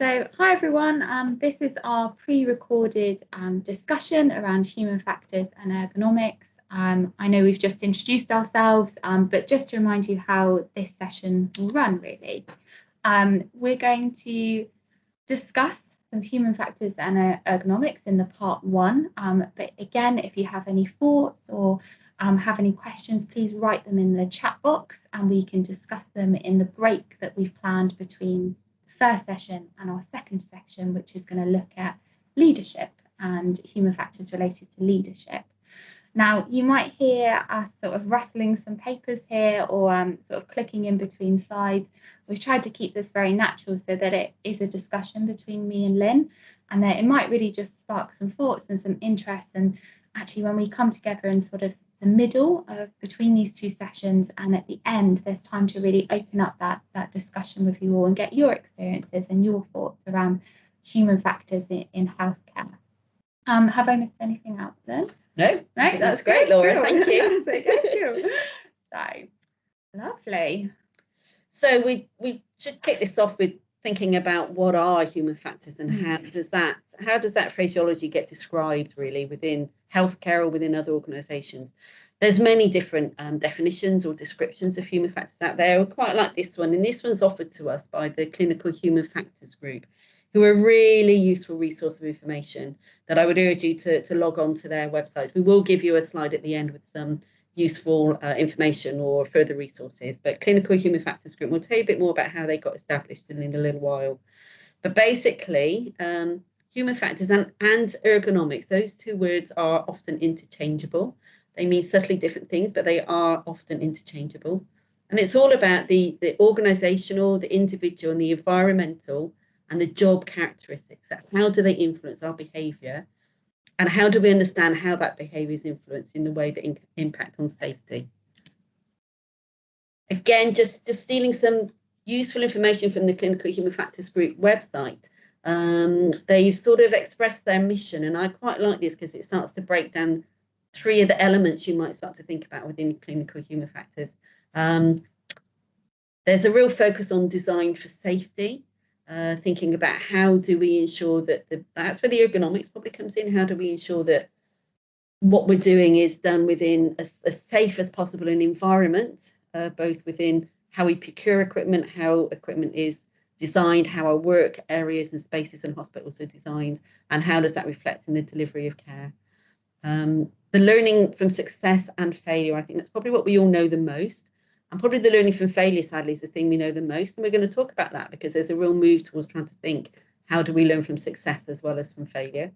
So, hi everyone. This is our pre-recorded discussion around human factors and ergonomics. I know we've just introduced ourselves, but just to remind you how this session will run, really. We're going to discuss some human factors and ergonomics in the part one. But again, if you have any thoughts or have any questions, please write them in the chat box and we can discuss them in the break that we've planned between first session and our second section, which is going to look at leadership and human factors related to leadership. Now, you might hear us sort of rustling some papers here or sort of clicking in between slides. We've tried to keep this very natural so that it is a discussion between me and Lynn, and that it might really just spark some thoughts and some interest. And actually, when we come together in sort of the middle of between these two sessions and at the end, there's time to really open up that discussion with you all and get your experiences and your thoughts around human factors in healthcare. Have I missed anything out then? No, that's great, Laura. Cool. Thank you. Thank you. So lovely. So we should kick this off with thinking about what are human factors and how does that phraseology get described really within healthcare or within other organisations. There's many different definitions or descriptions of human factors out there. I quite like this one, and this one's offered to us by the Clinical Human Factors Group, who are a really useful resource of information that I would urge you to log on to their websites. We will give you a slide at the end with some useful information or further resources, but Clinical Human Factors Group will tell you a bit more about how they got established in a little while. But basically, human factors and ergonomics, those two words are often interchangeable. They mean subtly different things, but they are often interchangeable. And it's all about the organisational, the individual, and the environmental and the job characteristics. How do they influence our behaviour? And how do we understand how that behaviour is influenced in the way that impact on safety? Again, just stealing some useful information from the Clinical Human Factors Group website. They've sort of expressed their mission, and I quite like this because it starts to break down three of the elements you might start to think about within clinical human factors. There's a real focus on design for safety. Thinking about how do we ensure that that's where the ergonomics probably comes in. How do we ensure that what we're doing is done within as safe as possible an environment, both within how we procure equipment, how equipment is designed, how our work areas and spaces and hospitals are designed, and how does that reflect in the delivery of care. The learning from success and failure, I think that's probably what we all know the most. And probably the learning from failure, sadly, is the thing we know the most. And we're going to talk about that because there's a real move towards trying to think, how do we learn from success as well as from failure?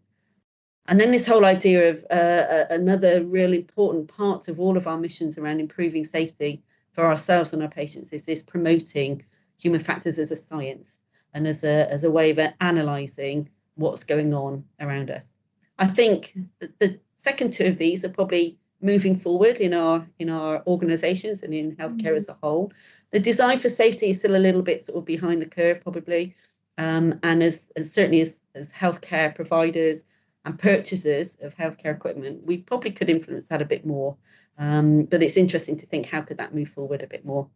And then this whole idea of another real important part of all of our missions around improving safety for ourselves and our patients is this promoting human factors as a science and as a way of analysing what's going on around us. I think the second two of these are probably moving forward in our organisations and in healthcare as a whole. The design for safety is still a little bit sort of behind the curve probably, and as certainly as healthcare providers and purchasers of healthcare equipment, we probably could influence that a bit more. But it's interesting to think how could that move forward a bit more.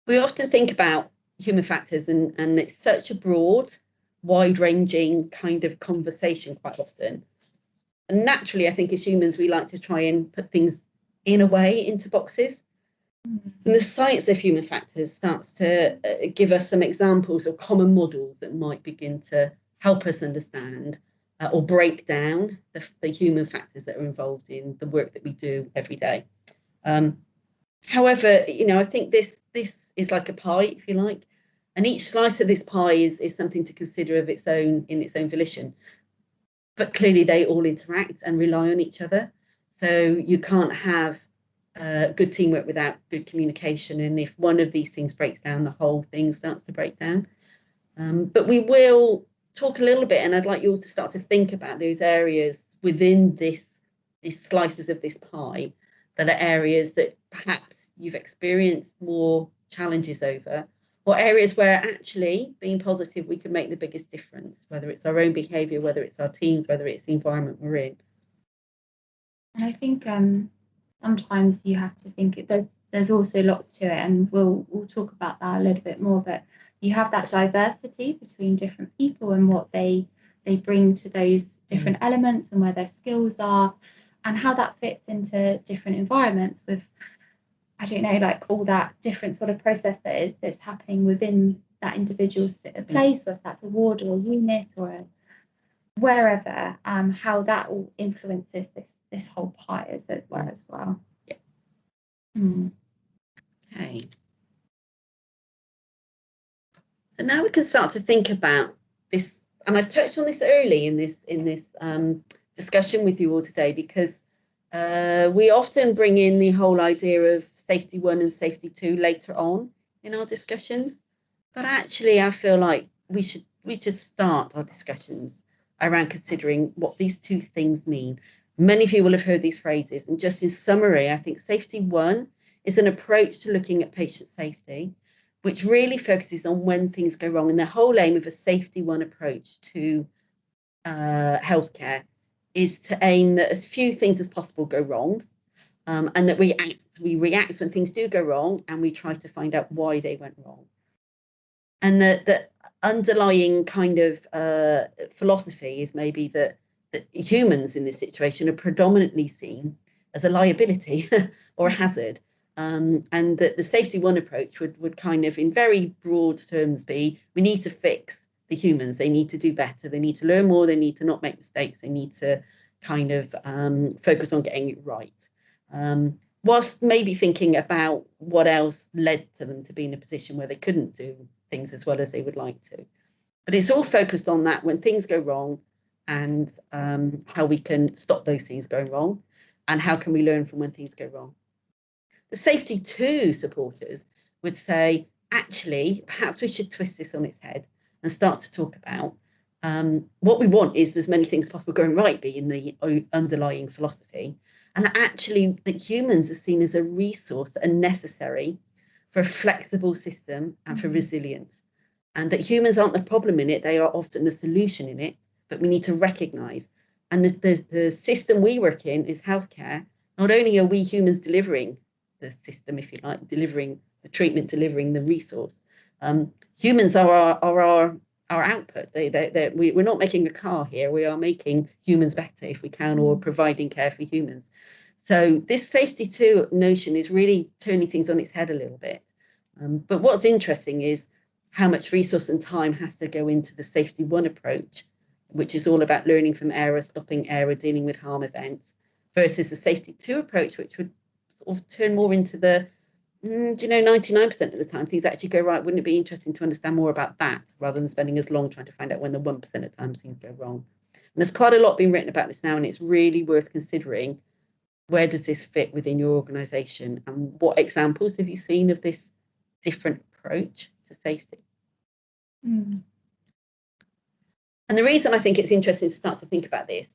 We often think about human factors and it's such a broad, wide-ranging kind of conversation quite often. And naturally, I think as humans, we like to try and put things in a way into boxes. And the science of human factors starts to give us some examples of common models that might begin to help us understand or break down the human factors that are involved in the work that we do every day. However, I think this is like a pie, if you like, and each slice of this pie is something to consider in its own volition. But clearly they all interact and rely on each other. So you can't have good teamwork without good communication. And if one of these things breaks down, the whole thing starts to break down. But we will talk a little bit, and I'd like you all to start to think about those areas within these slices of this pie that are areas that perhaps you've experienced more challenges over, or areas where actually being positive, we can make the biggest difference, whether it's our own behaviour, whether it's our teams, whether it's the environment we're in. And I think sometimes you have to think there's there's also lots to it, and we'll talk about that a little bit more. But you have that diversity between different people and what they bring to those different elements and where their skills are, and how that fits into different environments with, I don't know, like all that different sort of process that's happening within that individual place, whether that's a ward or a unit or wherever, how that all influences this whole pie as it were as well. Yeah. Okay. So now we can start to think about this, and I've touched on this early in this discussion with you all today, because we often bring in the whole idea of safety 1 and safety 2 later on in our discussions, but actually I feel like we should start our discussions around considering what these two things mean. Many of you will have heard these phrases, and just in summary, I think safety 1 is an approach to looking at patient safety, which really focuses on when things go wrong. And the whole aim of a safety 1 approach to healthcare is to aim that as few things as possible go wrong, and that we react when things do go wrong, and we try to find out why they went wrong. And the underlying kind of philosophy is maybe that humans in this situation are predominantly seen as a liability or a hazard. And that the safety 1 approach would kind of, in very broad terms, be we need to fix the humans. They need to do better. They need to learn more. They need to not make mistakes. They need to kind of focus on getting it right. Whilst maybe thinking about what else led to them to be in a position where they couldn't do things as well as they would like to. But it's all focused on that when things go wrong, and how we can stop those things going wrong, and how can we learn from when things go wrong. The safety 2 supporters would say, actually, perhaps we should twist this on its head and start to talk about what we want is as many things possible going right, being the underlying philosophy, and actually that humans are seen as a resource and necessary for a flexible system and for resilience, and that humans aren't the problem in it, they are often the solution in it, but we need to recognise. And the system we work in is healthcare. Not only are we humans delivering the system, if you like, delivering the treatment, delivering the resource, humans are our output. We're not making a car here, we are making humans better if we can, or providing care for humans. So this safety 2 notion is really turning things on its head a little bit. But what's interesting is how much resource and time has to go into the safety 1 approach, which is all about learning from error, stopping error, dealing with harm events, versus the safety 2 approach, which would sort of turn more into the, 99% of the time things actually go right. Wouldn't it be interesting to understand more about that, rather than spending as long trying to find out when the 1% of the time things go wrong? And there's quite a lot being written about this now, and it's really worth considering, where does this fit within your organisation, and what examples have you seen of this different approach to safety? And the reason I think it's interesting to start to think about this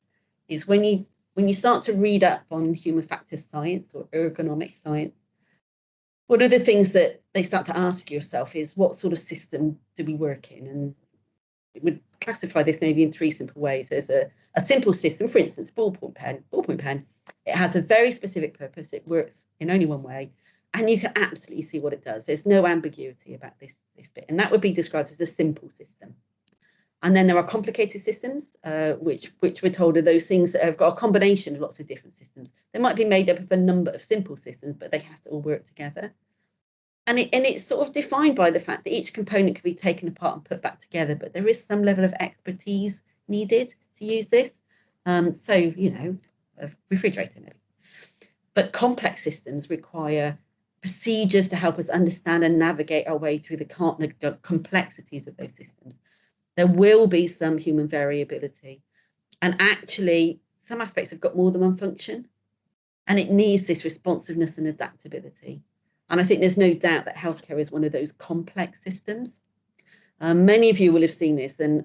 is when you start to read up on human factors science or ergonomic science, one of the things that they start to ask yourself is, what sort of system do we work in? And it would classify this maybe in 3 simple ways. There's a simple system, for instance, ballpoint pen. It has a very specific purpose. It works in only one way, and you can absolutely see what it does. There's no ambiguity about this bit, and that would be described as a simple system. And then there are complicated systems, which we're told are those things that have got a combination of lots of different systems. They might be made up of a number of simple systems, but they have to all work together. And it's sort of defined by the fact that each component can be taken apart and put back together, but there is some level of expertise needed to use this. So, a refrigerator maybe. But complex systems require procedures to help us understand and navigate our way through the complexities of those systems. There will be some human variability, and actually some aspects have got more than one function, and it needs this responsiveness and adaptability. And I think there's no doubt that healthcare is one of those complex systems. Many of you will have seen this, and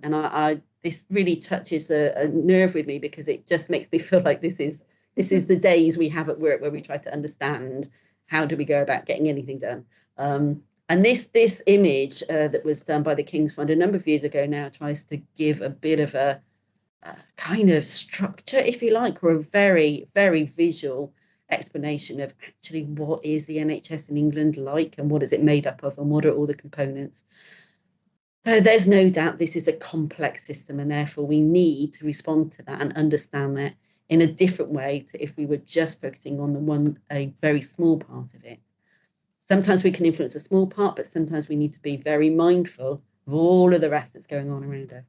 this really touches a nerve with me, because it just makes me feel like this is the days we have at work where we try to understand how do we go about getting anything done. And this image that was done by the King's Fund a number of years ago now tries to give a bit of a kind of structure, if you like, or a very, very visual explanation of actually what is the NHS in England like, and what is it made up of, and what are all the components. So there's no doubt this is a complex system, and therefore we need to respond to that and understand that in a different way to if we were just focusing on a very small part of it. Sometimes we can influence a small part, but sometimes we need to be very mindful of all of the rest that's going on around us.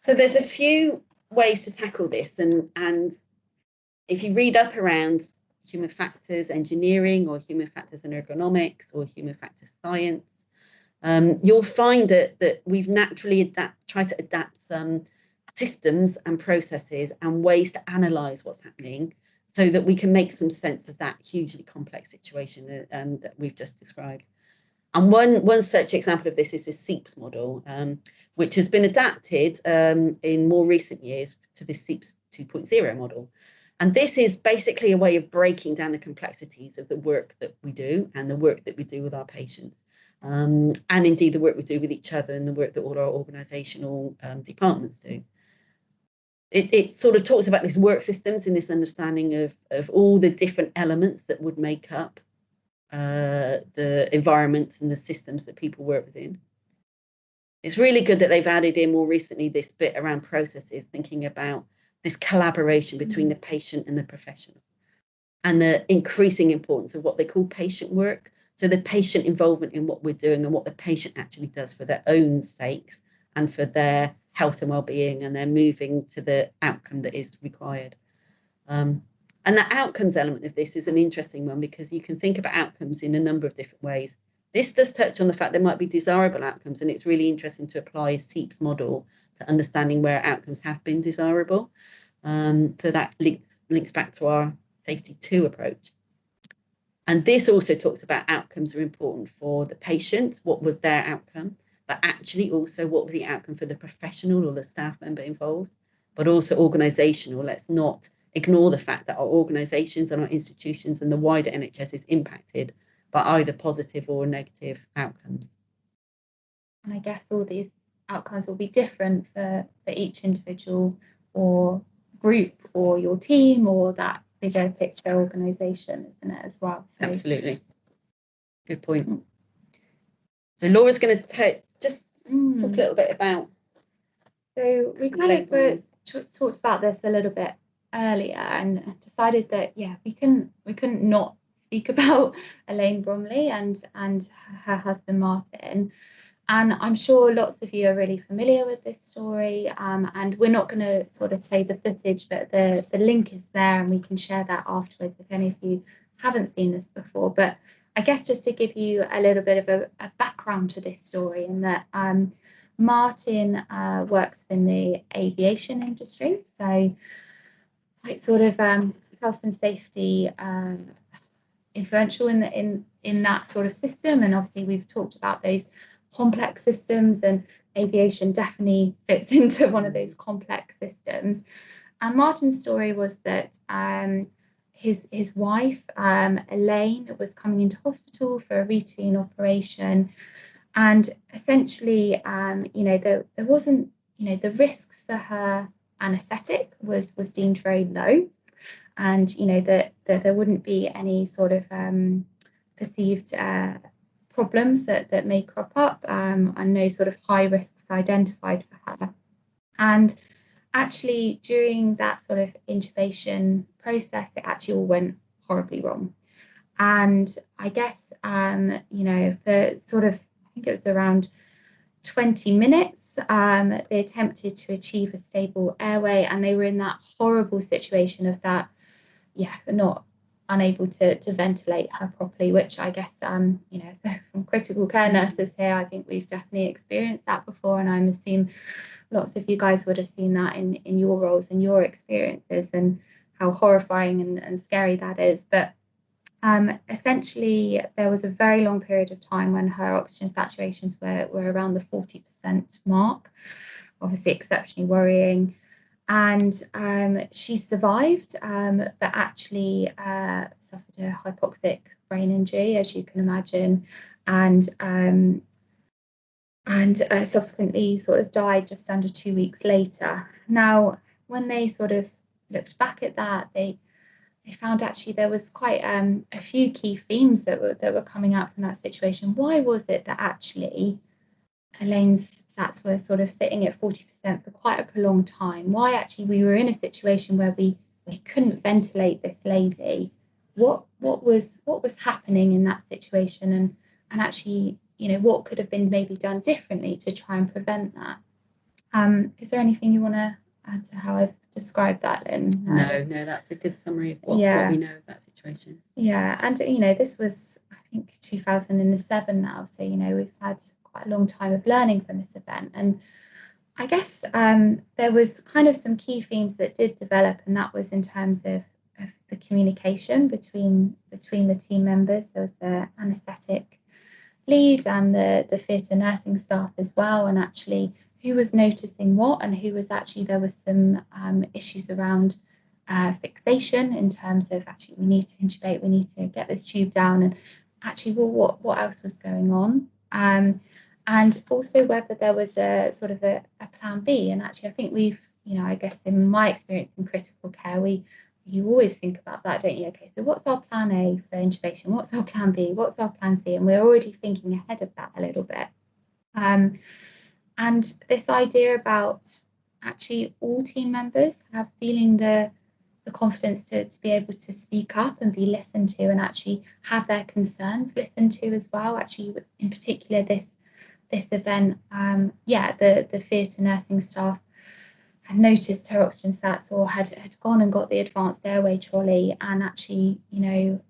So there's a few ways to tackle this, and if you read up around human factors engineering, or human factors and ergonomics, or human factors science, you'll find that we've naturally tried to adapt some systems and processes and ways to analyse what's happening, so that we can make some sense of that hugely complex situation that we've just described. And one such example of this is the SEEPS model, which has been adapted in more recent years to the SEEPS 2.0 model. And this is basically a way of breaking down the complexities of the work that we do, and the work that we do with our patients, and indeed the work we do with each other, and the work that all our organisational departments do. It sort of talks about these work systems and this understanding of all the different elements that would make up the environments and the systems that people work within. It's really good that they've added in more recently this bit around processes, thinking about this collaboration between the patient and the professional, and the increasing importance of what they call patient work. So the patient involvement in what we're doing, and what the patient actually does for their own sakes and for their health and well-being, and they're moving to the outcome that is required. And the outcomes element of this is an interesting one, because you can think about outcomes in a number of different ways. This does touch on the fact there might be desirable outcomes, and it's really interesting to apply a SEEPS model to understanding where outcomes have been desirable. So that links back to our Safety 2 approach. And this also talks about outcomes are important for the patient, what was their outcome, but actually also what was the outcome for the professional or the staff member involved, but also organisational. Let's not ignore the fact that our organisations and our institutions and the wider NHS is impacted by either positive or negative outcomes. And I guess all these outcomes will be different for each individual or group or your team or that bigger picture organisation, isn't it, as well? So, absolutely. Good point. So Laura's going to just talk a little bit about. So we kind of talked about this a little bit earlier, and decided that we couldn't not speak about Elaine Bromiley and her husband Martin. And I'm sure lots of you are really familiar with this story, and we're not going to sort of play the footage, but the link is there, and we can share that afterwards if any of you haven't seen this before. But I guess just to give you a little bit of a background to this story, in that Martin works in the aviation industry, so like sort of health and safety influential in that sort of system. And obviously we've talked about those complex systems, and aviation definitely fits into one of those complex systems. And Martin's story was that his wife Elaine was coming into hospital for a routine operation, and essentially there wasn't, the risks for her anaesthetic was deemed very low, and that there wouldn't be any sort of perceived problems that may crop up, and no sort of high risks identified for her. And actually during that sort of intubation process, it actually all went horribly wrong. And I guess for sort of, I think it was around 20 minutes, they attempted to achieve a stable airway, and they were in that horrible situation of that, not unable to ventilate her properly, which I guess, so from critical care nurses here, I think we've definitely experienced that before, and I'm assuming lots of you guys would have seen that in your roles and your experiences, and how horrifying and scary that is. But essentially there was a very long period of time when her oxygen saturations were around the 40% mark, obviously exceptionally worrying. And she survived, but actually suffered a hypoxic brain injury, as you can imagine, and subsequently sort of died just under 2 weeks later. Now, when they sort of looked back at that, they found actually there was quite a few key themes that were coming out from that situation. Why was it that actually Elaine's SATs were sort of sitting at 40% for quite a prolonged time? Why actually we were in a situation where we couldn't ventilate this lady? What was happening in that situation, and actually, you know, what could have been maybe done differently to try and prevent that? Is there anything you want to add to how I've described that? No, that's a good summary of what we know of that situation. Yeah, and you know, this was, I think, 2007 now, so you know, we've had quite a long time of learning from this event. And I guess there was kind of some key themes that did develop, and that was in terms of the communication between the team members. There was the anaesthetic lead and the theatre nursing staff as well, and actually who was noticing what, and who was actually, there was some issues around fixation in terms of actually we need to intubate, we need to get this tube down, and actually, well, what else was going on? And also whether there was a sort of a plan B. And actually, I think we've, you know, I guess in my experience in critical care, you always think about that, don't you? Okay, so what's our plan A for intubation? What's our plan B? What's our plan C? And we're already thinking ahead of that a little bit. And this idea about actually all team members have feeling the confidence to be able to speak up and be listened to, and actually have their concerns listened to as well. Actually, in particular, this event, the theatre nursing staff had noticed her oxygen sats, or had gone and got the advanced airway trolley, and actually, you know,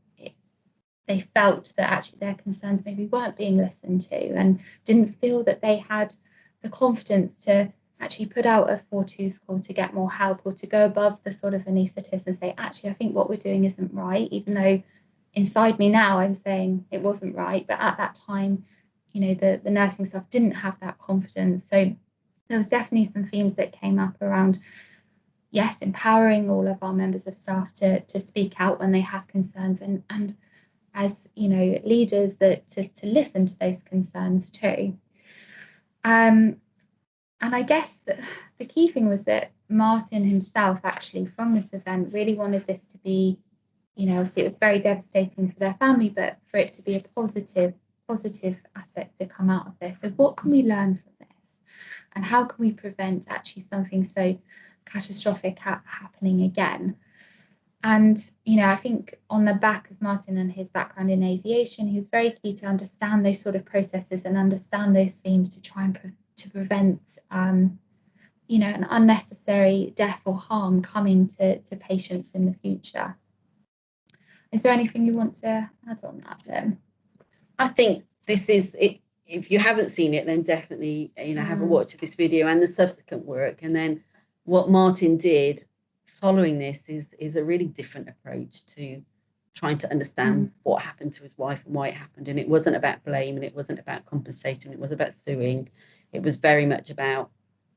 they felt that actually their concerns maybe weren't being listened to, and didn't feel that they had the confidence to actually put out a 4-2 call to get more help, or to go above the sort of anaesthetist and say, actually, I think what we're doing isn't right, even though inside me now I'm saying it wasn't right. But at that time, you know, the nursing staff didn't have that confidence. So there was definitely some themes that came up around, yes, empowering all of our members of staff to speak out when they have concerns, and as, you know, leaders, that to listen to those concerns too. And I guess the key thing was that Martin himself, actually, from this event, really wanted this to be, you know, obviously it was very devastating for their family, but for it to be a positive aspect to come out of this. So what can we learn from this? And how can we prevent actually something so catastrophic happening again? And, you know, I think on the back of Martin and his background in aviation, he was very key to understand those sort of processes and understand those themes to try and prevent, you know, an unnecessary death or harm coming to patients in the future. Is there anything you want to add on that, then? I think this is it. If you haven't seen it, then definitely, you know, have a watch of this video and the subsequent work. And then what Martin did following this is a really different approach to trying to understand what happened to his wife and why it happened. And it wasn't about blame, and it wasn't about compensation. It wasn't about suing. It was very much about,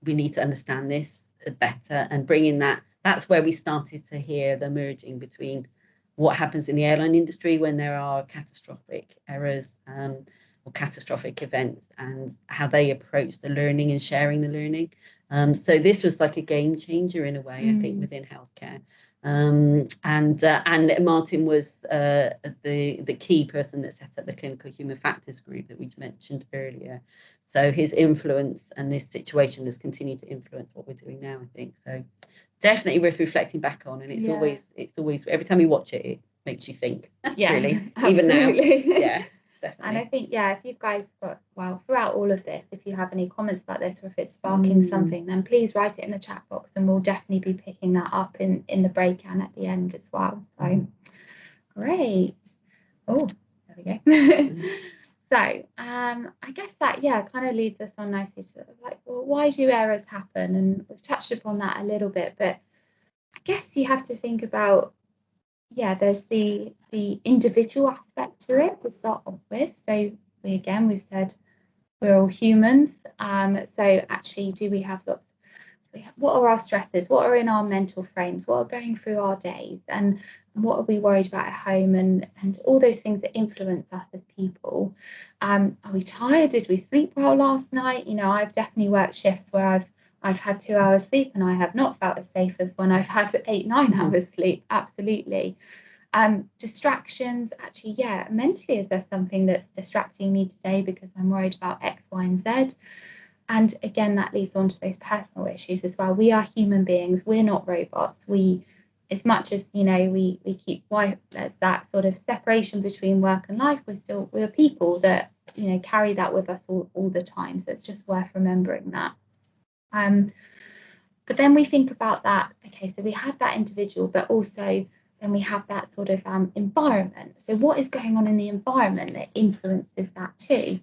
we need to understand this better, and bringing that. That's where we started to hear the merging between what happens in the airline industry when there are catastrophic errors or catastrophic events, and how they approach the learning and sharing the learning. So this was like a game changer in a way, I think, within healthcare. And Martin was the key person that set up the clinical human factors group that we mentioned earlier. So his influence and this situation has continued to influence what we're doing now, I think. So definitely worth reflecting back on. And it's always every time you watch it, it makes you think. Yeah, really, absolutely. even now. Yeah, definitely. And I think, if you guys got, throughout all of this, if you have any comments about this, or if it's sparking something, then please write it in the chat box, and we'll definitely be picking that up in the break and at the end as well. So great. Oh, there we go. So I guess that kind of leads us on nicely to, like, well, why do errors happen? And we've touched upon that a little bit, but I guess you have to think about, there's the individual aspect to it to start off with. So we've said we're all humans. So actually, do we have what are our stresses? What are in our mental frames? What are going through our days? And what are we worried about at home? And all those things that influence us as people. Are we tired? Did we sleep well last night? You know, I've definitely worked shifts where I've I've had 2 hours sleep and I have not felt as safe as when I've had 8-9 hours sleep. Absolutely. Distractions, actually, yeah, mentally, is there something that's distracting me today because I'm worried about X, Y, and Z? And again, that leads on to those personal issues as well. We are human beings, we're not robots. We, as much as, you know, we keep, why there's that sort of separation between work and life, we're people that, you know, carry that with us all the time. So it's just worth remembering that. But then we think about that, okay, so we have that individual, but also then we have that sort of environment. So what is going on in the environment that influences that too?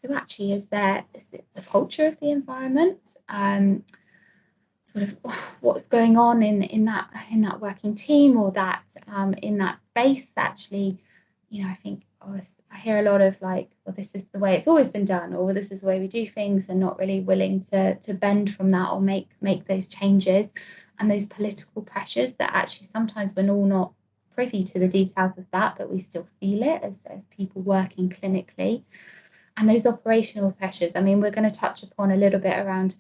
So actually, is it the culture of the environment? Sort of what's going on in that working team, or that in that space? Actually, you know, I think I hear a lot of like, well, this is the way it's always been done, or well, this is the way we do things, and not really willing to bend from that or make those changes. And those political pressures that actually sometimes we're all not privy to the details of that, but we still feel it as people working clinically. And those operational pressures, I mean, we're going to touch upon a little bit around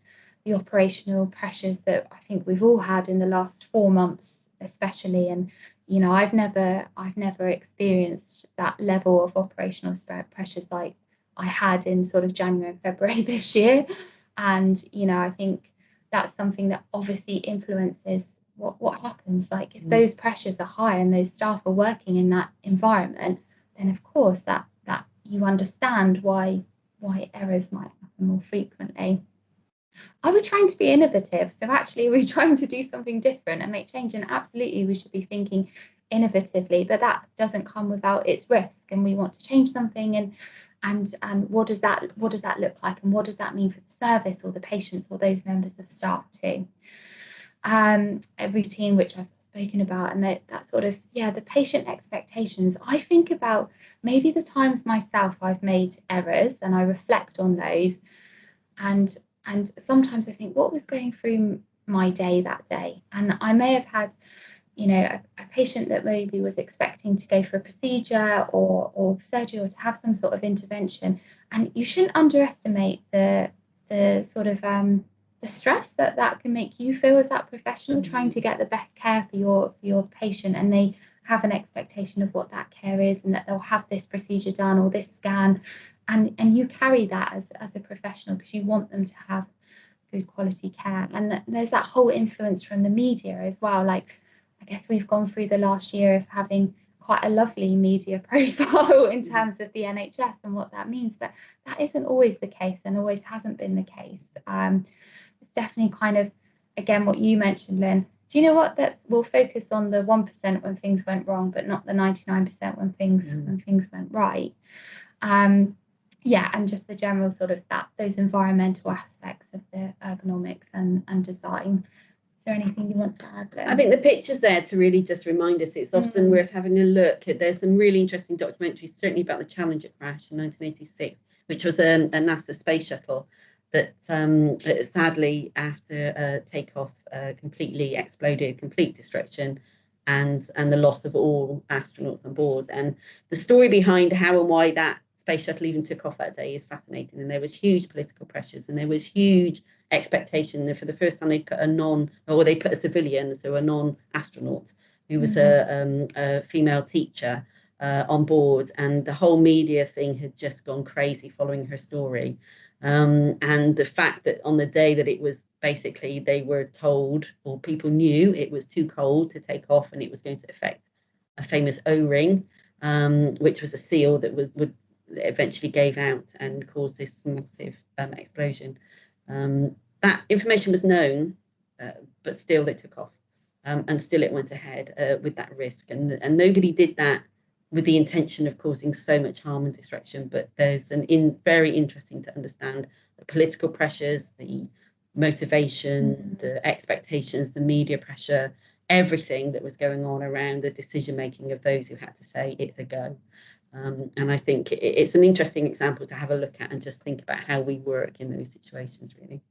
the operational pressures that I think we've all had in the last 4 months, especially. And, you know, I've never experienced that level of operational pressures like I had in sort of January and February this year. And, you know, I think that's something that obviously influences what happens. Like if those pressures are high and those staff are working in that environment, then of course that you understand why errors might happen more frequently. Are we trying to be innovative? So actually we're trying to do something different and make change, and absolutely we should be thinking innovatively, but that doesn't come without its risk. And we want to change something, and what does that look like, and what does that mean for the service or the patients or those members of staff too? A routine which I've spoken about, and that sort of, yeah, the patient expectations. I think about maybe the times myself I've made errors and I reflect on those, and sometimes I think what was going through my day that day. And I may have had, you know, a patient that maybe was expecting to go for a procedure or surgery, or to have some sort of intervention, and you shouldn't underestimate the sort of the stress that can make you feel as that professional, trying to get the best care for your patient, and they have an expectation of what that care is, and that they'll have this procedure done or this scan, and you carry that as a professional because you want them to have good quality care. And there's that whole influence from the media as well. Like, I guess we've gone through the last year of having quite a lovely media profile in terms of the NHS and what that means, but that isn't always the case and always hasn't been the case. It's definitely kind of, again, what you mentioned, Lynn. Do you know what? We'll focus on the 1% when things went wrong, but not the 99% when things went right. Yeah, and just the general sort of those environmental aspects of the ergonomics and design. Is there anything you want to add, Lynn? I think the picture's there to really just remind us it's often worth having a look. There's some really interesting documentaries, certainly about the Challenger crash in 1986, which was a NASA space shuttle that sadly, after takeoff, completely exploded, complete destruction, and the loss of all astronauts on board. And the story behind how and why that space shuttle even took off that day is fascinating. And there was huge political pressures, and there was huge expectation that for the first time they put a civilian, so a non-astronaut, who was a female teacher on board, and the whole media thing had just gone crazy following her story. And the fact that on the day that it was basically, they were told, or people knew, it was too cold to take off and it was going to affect a famous O-ring, which was a seal that would eventually gave out and caused this massive explosion. That information was known, but still they took off, and still it went ahead with that risk, and nobody did that with the intention of causing so much harm and destruction. But there's very interesting to understand the political pressures, the motivation, the expectations, the media pressure, everything that was going on around the decision making of those who had to say it's a go. And I think it's an interesting example to have a look at and just think about how we work in those situations, really.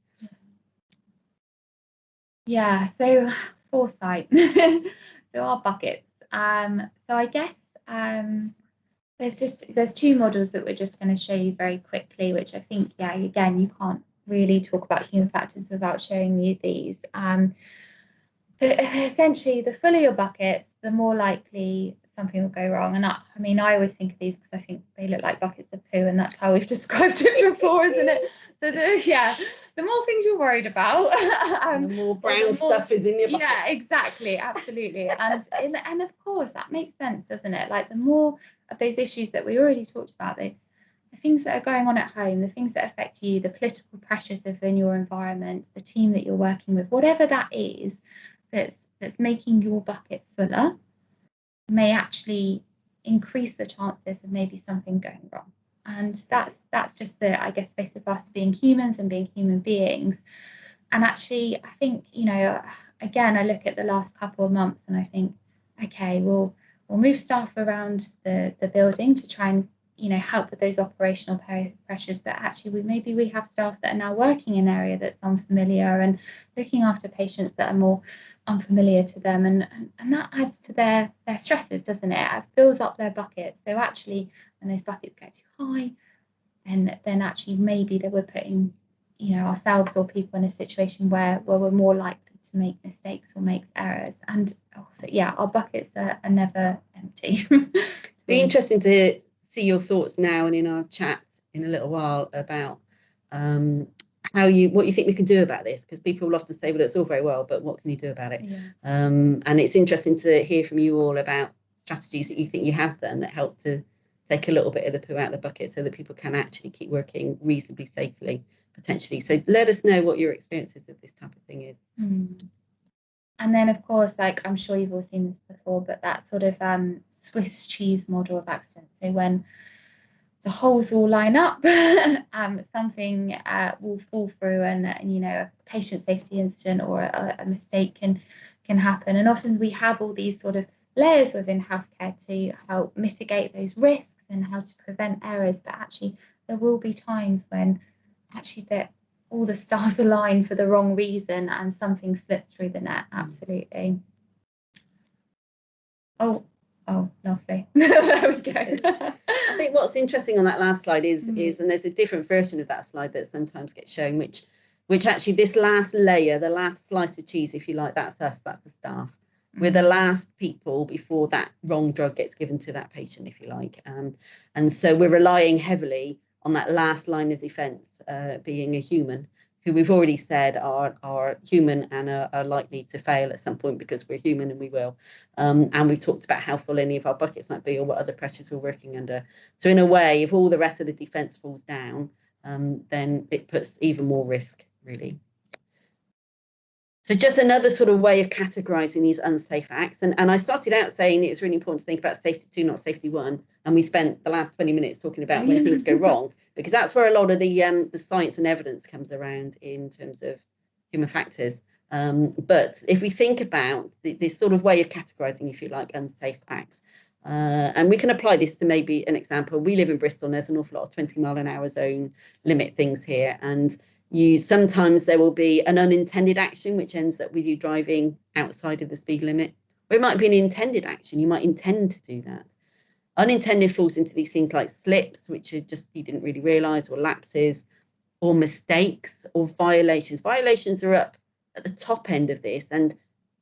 Yeah, so Foresight. So our buckets. So I guess there's 2 models that we're just going to show you very quickly, which I think, yeah, again, you can't really talk about human factors without showing you these. So essentially, the fuller your buckets, the more likely something will go wrong. And I mean, I always think of these because I think they look like buckets of poo, and that's how we've described it before, isn't it? So the more things you're worried about, the more brown stuff is in your bucket. Yeah, exactly, absolutely. And of course that makes sense, doesn't it? Like the more of those issues that we already talked about, the things that are going on at home, the things that affect you, the political pressures in your environment, the team that you're working with, whatever that is, that's making your bucket fuller, may actually increase the chances of maybe something going wrong. And that's just the, I guess, face of us being humans and being human beings. And actually, I think, you know, again, I look at the last couple of months and I think, okay, we'll move staff around the building to try and, you know, help with those operational pressures. But actually, maybe we have staff that are now working in an area that's unfamiliar and looking after patients that are more unfamiliar to them, and that adds to their stresses, doesn't it? It fills up their buckets. So actually, when those buckets get too high, then actually maybe that we're putting, you know, ourselves or people in a situation where we're more likely to make mistakes or make errors. And also, yeah, our buckets are never empty. Be interesting to see your thoughts now and in our chat in a little while about what you think we can do about this, because people will often say, well, it's all very well, but what can you do about it? Yeah. And it's interesting to hear from you all about strategies that you think you have done that help to take a little bit of the poo out of the bucket so that people can actually keep working reasonably safely, potentially. So let us know what your experiences of this type of thing is. And then, of course, like I'm sure you've all seen this before, but that sort of Swiss cheese model of accidents. So when the holes all line up, something will fall through, and you know, a patient safety incident or a mistake can happen. And often we have all these sort of layers within healthcare to help mitigate those risks and how to prevent errors. But actually, there will be times when actually all the stars align for the wrong reason and something slips through the net. Absolutely. Oh, lovely. There we go. I think what's interesting on that last slide is, and there's a different version of that slide that sometimes gets shown, which actually this last layer, the last slice of cheese, if you like, that's us, that's the staff. We're the last people before that wrong drug gets given to that patient, if you like. And so we're relying heavily on that last line of defence, being a human, who we've already said are human and are likely to fail at some point because we're human and we will. And we've talked about how full any of our buckets might be or what other pressures we're working under. So in a way, if all the rest of the defence falls down, then it puts even more risk, really. So just another sort of way of categorising these unsafe acts. And I started out saying it was really important to think about safety 2, not safety 1. And we spent the last 20 minutes talking about when things go wrong, because that's where a lot of the science and evidence comes around in terms of human factors. But if we think about this sort of way of categorising, if you like, unsafe acts, and we can apply this to maybe an example. We live in Bristol and there's an awful lot of 20-mile-an-hour zone limit things here. And sometimes there will be an unintended action, which ends up with you driving outside of the speed limit. Or it might be an intended action. You might intend to do that. Unintended falls into these things like slips, which are just you didn't really realise, or lapses, or mistakes, or violations. Violations are up at the top end of this. And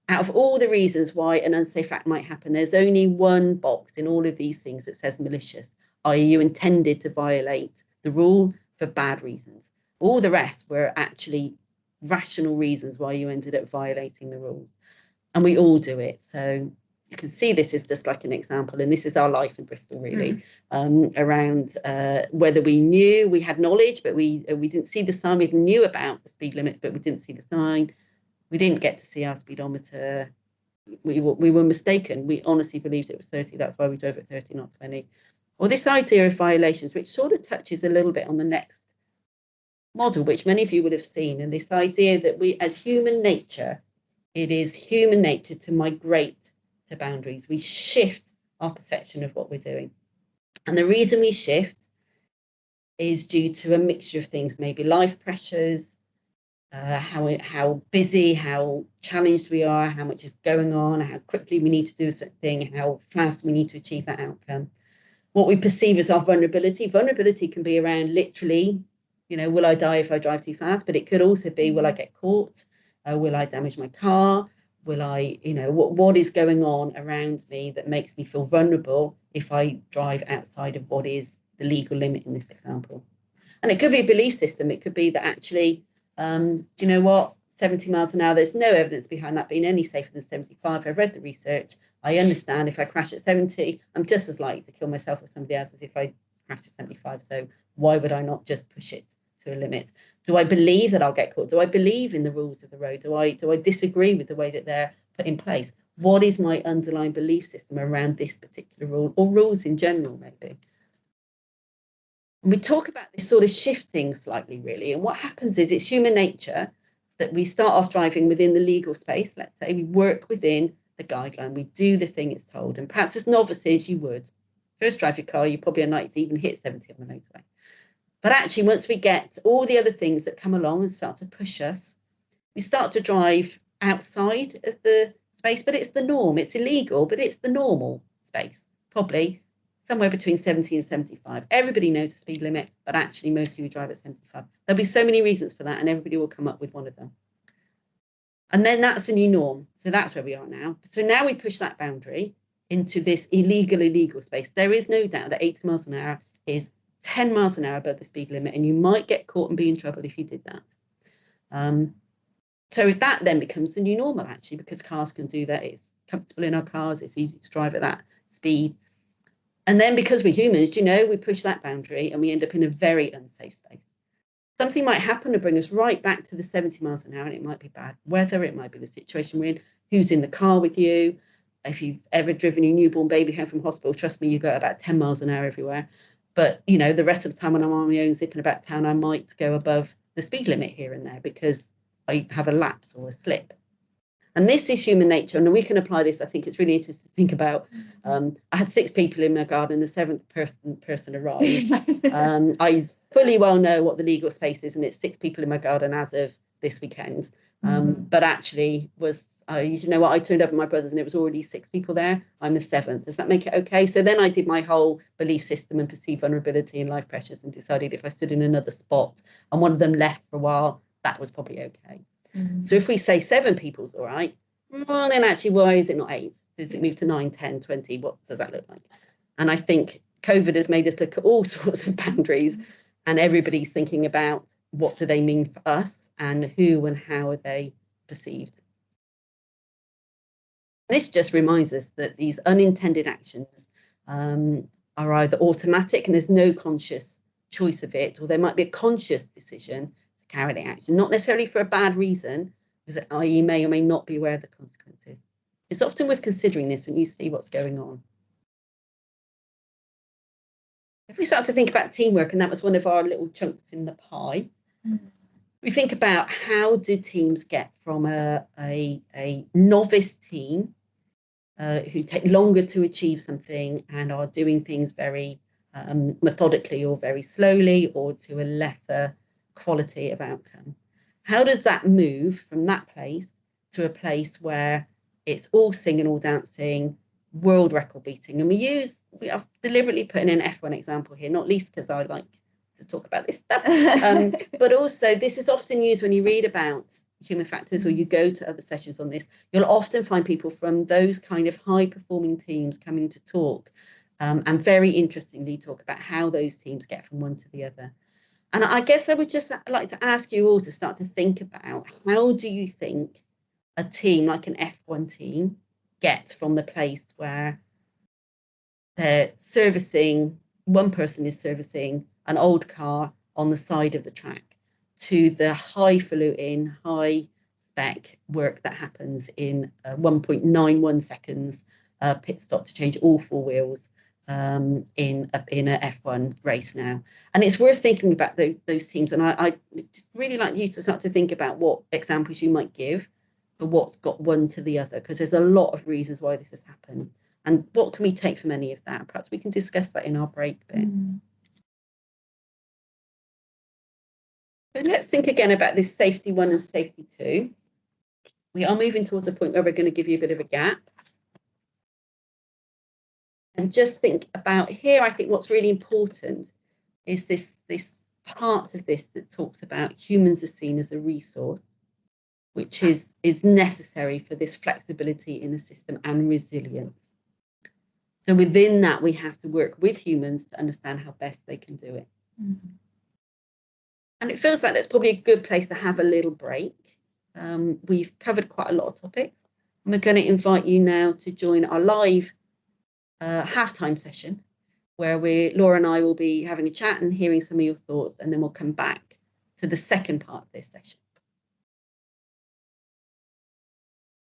out of all the reasons why an unsafe act might happen, there's only one box in all of these things that says malicious, i.e. you intended to violate the rule for bad reasons. All the rest were actually rational reasons why you ended up violating the rules. And we all do it. So you can see this is just like an example, and this is our life in Bristol, really, around whether we knew, we had knowledge, but we didn't see the sign. We knew about the speed limits, but we didn't see the sign. We didn't get to see our speedometer. We were mistaken. We honestly believed it was 30. That's why we drove at 30, not 20. Or this idea of violations, which sort of touches a little bit on the next model, which many of you would have seen, and this idea that we, as human nature, it is human nature to migrate to boundaries. We shift our perception of what we're doing. And the reason we shift is due to a mixture of things, maybe life pressures, how busy, how challenged we are, how much is going on, how quickly we need to do a certain thing, how fast we need to achieve that outcome. What we perceive as our vulnerability. Vulnerability can be around literally You know, will I die if I drive too fast? But it could also be, will I get caught? Will I damage my car? Will I, you know, what is going on around me that makes me feel vulnerable if I drive outside of what is the legal limit in this example? And it could be a belief system. It could be that actually, do you know what, 70 miles an hour, there's no evidence behind that being any safer than 75. I've read the research. I understand if I crash at 70, I'm just as likely to kill myself or somebody else as if I crash at 75. So why would I not just push it to a limit? Do I believe that I'll get caught? Do I believe in the rules of the road? Do I disagree with the way that they're put in place? What is my underlying belief system around this particular rule, or rules in general, maybe? We talk about this sort of shifting slightly, really. And what happens is it's human nature that we start off driving within the legal space. Let's say we work within the guideline. We do the thing it's told. And perhaps as novices, you would. First drive your car, you probably are not to even hit 70 on the motorway. But actually, once we get all the other things that come along and start to push us, we start to drive outside of the space. But it's the norm. It's illegal, but it's the normal space, probably somewhere between 70 and 75. Everybody knows the speed limit, but actually most of you drive at 75. There'll be so many reasons for that, and everybody will come up with one of them. And then that's the new norm. So that's where we are now. So now we push that boundary into this illegal space. There is no doubt that 80 miles an hour is 10 miles an hour above the speed limit, and you might get caught and be in trouble if you did that. So if that then becomes the new normal, actually, because cars can do that. It's comfortable in our cars. It's easy to drive at that speed. And then because we're humans, you know, we push that boundary and we end up in a very unsafe space. Something might happen to bring us right back to the 70 miles an hour, and it might be bad weather. It might be the situation we're in, who's in the car with you. If you've ever driven your newborn baby home from hospital, trust me, you go about 10 miles an hour everywhere. But, you know, the rest of the time when I'm on my own zipping about town, I might go above the speed limit here and there because I have a lapse or a slip. And this is human nature. And we can apply this. I think it's really interesting to think about. I had 6 people in my garden. The 7th person arrived. I fully well know what the legal space is, and it's 6 people in my garden as of this weekend. But actually you know what, I turned up at my brother's and it was already 6 people there. I'm the 7th. Does that make it okay? So then I did my whole belief system and perceived vulnerability and life pressures and decided if I stood in another spot and one of them left for a while, that was probably okay. So if we say 7 people's all right, well, then actually, why is it not 8? Does it move to 9, 10, 20? What does that look like? And I think COVID has made us look at all sorts of boundaries, and everybody's thinking about what do they mean for us and who and how are they perceived. This just reminds us that these unintended actions are either automatic and there's no conscious choice of it, or there might be a conscious decision to carry the action, not necessarily for a bad reason, because you may or may not be aware of the consequences. It's often worth considering this when you see what's going on. If we start to think about teamwork, and that was one of our little chunks in the pie, we think about how do teams get from a novice team who take longer to achieve something and are doing things very methodically or very slowly, or to a lesser quality of outcome. How does that move from that place to a place where it's all singing, all dancing, world record beating? And we are deliberately putting an F1 example here, not least because I like to talk about this stuff, but also this is often used when you read about human factors or you go to other sessions on this. You'll often find people from those kind of high performing teams coming to talk and very interestingly talk about how those teams get from one to the other. And I guess I would just like to ask you all to start to think about, how do you think a team like an F1 team gets from the place where they're servicing, one person is servicing an old car on the side of the track, to the highfalutin, high spec work that happens in 1.91 seconds pit stop to change all 4 wheels in a F1 race now. And it's worth thinking about those teams. And I just really like you to start to think about what examples you might give for what's got one to the other, because there's a lot of reasons why this has happened. And what can we take from any of that? Perhaps we can discuss that in our break bit. So let's think again about this safety 1 and safety 2. We are moving towards a point where we're going to give you a bit of a gap. And just think about here, I think what's really important is this part of this that talks about humans are seen as a resource, which is necessary for this flexibility in the system and resilience. So within that, we have to work with humans to understand how best they can do it. Mm-hmm. And it feels like that's probably a good place to have a little break. We've covered quite a lot of topics. And we're going to invite you now to join our live halftime session, where Laura and I will be having a chat and hearing some of your thoughts, and then we'll come back to the second part of this session.